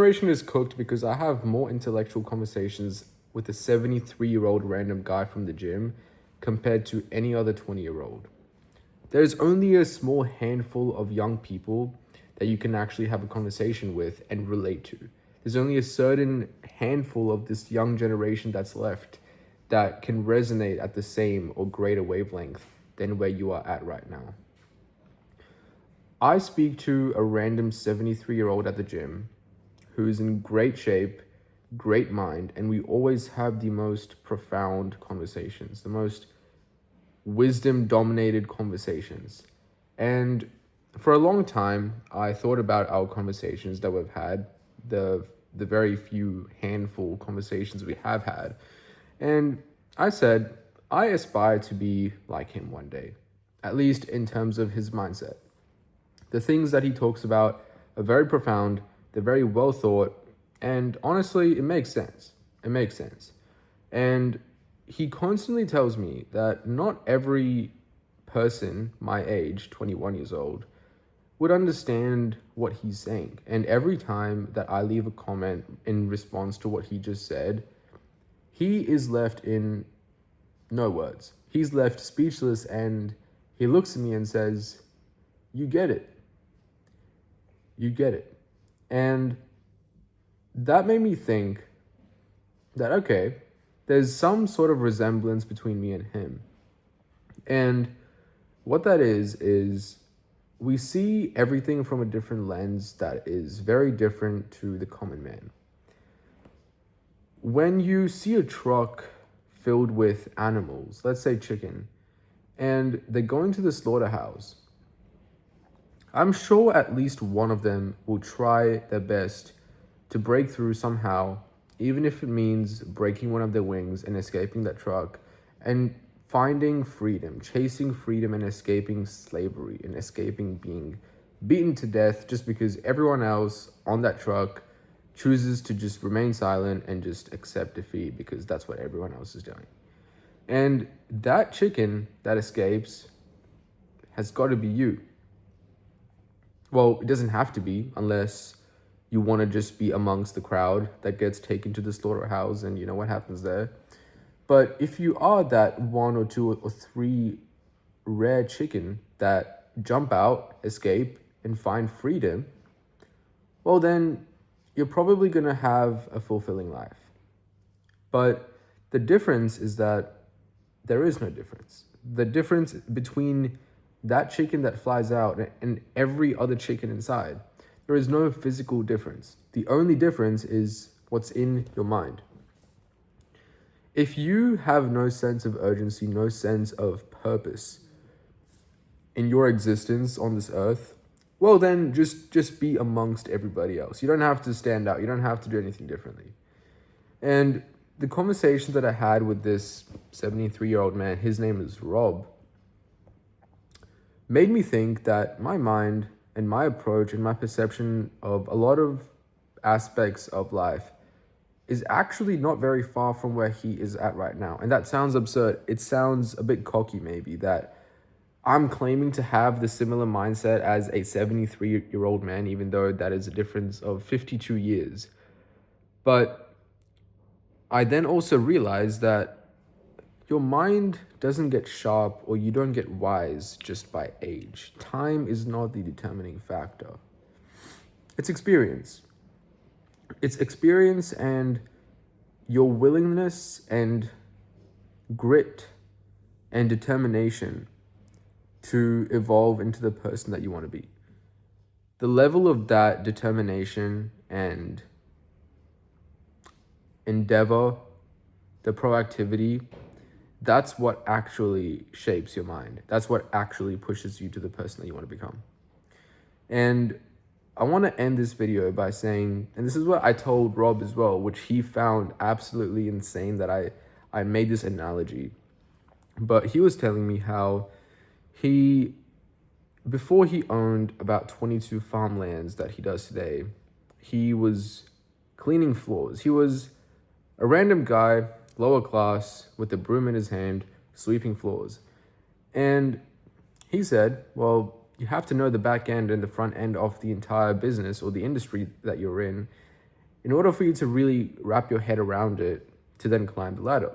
generation is cooked because I have more intellectual conversations with a 73-year-old random guy from the gym compared to any other 20-year-old. There's only a small handful of young people that you can actually have a conversation with and relate to. There's only a certain handful of this young generation that's left that can resonate at the same or greater wavelength than where you are at right now. I speak to a random 73-year-old at the gym who's in great shape, great mind, and we always have the most profound conversations, the most wisdom dominated conversations. And for a long time, I thought about our conversations that we've had, the very few handful conversations we have had. And I said, I aspire to be like him one day, at least in terms of his mindset. The things that he talks about are very profound, they're very well thought, and honestly, it makes sense. It makes sense. And he constantly tells me that not every person my age, 21 years old, would understand what he's saying. And every time that I leave a comment in response to what he just said, he is left in no words. He's left speechless, and he looks at me and says, "You get it. You get it." And that made me think that, okay, there's some sort of resemblance between me and him. And what that is we see everything from a different lens that is very different to the common man. When you see a truck filled with animals, let's say chicken, and they're going to the slaughterhouse, I'm sure at least one of them will try their best to break through somehow, even if it means breaking one of their wings and escaping that truck and finding freedom, chasing freedom and escaping slavery and escaping being beaten to death just because everyone else on that truck chooses to just remain silent and just accept defeat because that's what everyone else is doing. And that chicken that escapes has got to be you. Well, it doesn't have to be unless you want to just be amongst the crowd that gets taken to the slaughterhouse and you know what happens there. But if you are that one or two or three rare chicken that jump out, escape, and find freedom, well then you're probably going to have a fulfilling life. But the difference is that there is no difference. The difference between that chicken that flies out and every other chicken inside, there is no physical difference. The only difference is what's in your mind. If you have no sense of urgency, no sense of purpose in your existence on this earth, well then just be amongst everybody else. You don't have to stand out. You don't have to do anything differently. And the conversation that I had with this 73-year-old man, his name is Rob, made me think that my mind and my approach and my perception of a lot of aspects of life is actually not very far from where he is at right now. And that sounds absurd. It sounds a bit cocky maybe that I'm claiming to have the similar mindset as a 73-year-old man, even though that is a difference of 52 years. But I then also realized that your mind doesn't get sharp or you don't get wise just by age. Time is not the determining factor. It's experience. It's experience and your willingness and grit and determination to evolve into the person that you want to be. The level of that determination and endeavor, the proactivity, that's what actually shapes your mind. That's what actually pushes you to the person that you want to become. And I want to end this video by saying, and this is what I told Rob as well, which he found absolutely insane that I made this analogy. But he was telling me how before he owned about 22 farmlands that he does today, he was cleaning floors. He was a random guy, lower class, with a broom in his hand, sweeping floors. And he said, well, you have to know the back end and the front end of the entire business or the industry that you're in. in order for you to really wrap your head around it to then climb the ladder,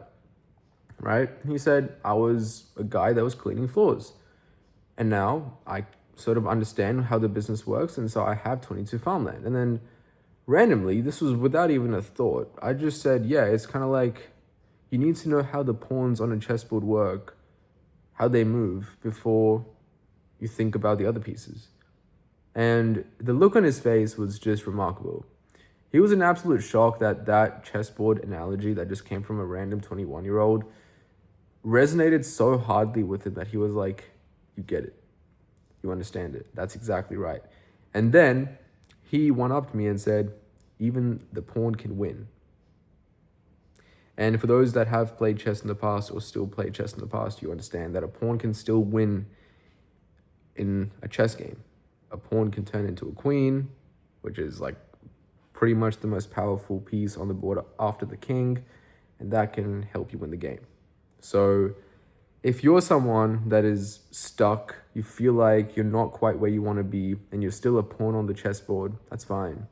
right? He said, I was a guy that was cleaning floors. And now I sort of understand how the business works. And so I have 22 farmland. And then randomly, this was without even a thought, I just said, yeah, it's kind of like you need to know how the pawns on a chessboard work, how they move before you think about the other pieces. And the look on his face was just remarkable. He was in absolute shock that that chessboard analogy that just came from a random 21-year-old resonated so hardly with him that he was like, you get it. You understand it. That's exactly right. And then he one-upped me and said, even the pawn can win. And for those that have played chess in the past or still play chess in the past, you understand that a pawn can still win in a chess game. A pawn can turn into a queen, which is like pretty much the most powerful piece on the board after the king, and that can help you win the game. So if you're someone that is stuck, you feel like you're not quite where you want to be, and you're still a pawn on the chessboard, that's fine.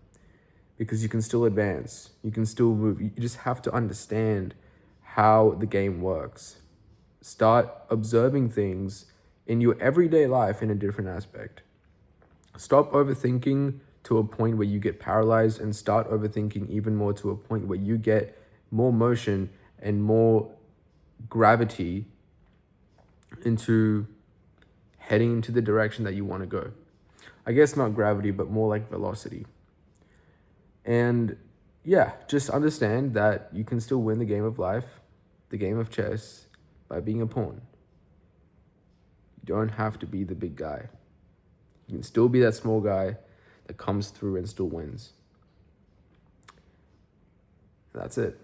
Because you can still advance, you can still move. You just have to understand how the game works. Start observing things in your everyday life in a different aspect. Stop overthinking to a point where you get paralyzed, and start overthinking even more to a point where you get more motion and more gravity into heading into the direction that you want to go. I guess not gravity, but more like velocity. And yeah, just understand that you can still win the game of life, the game of chess, by being a pawn. You don't have to be the big guy. You can still be that small guy that comes through and still wins. That's it.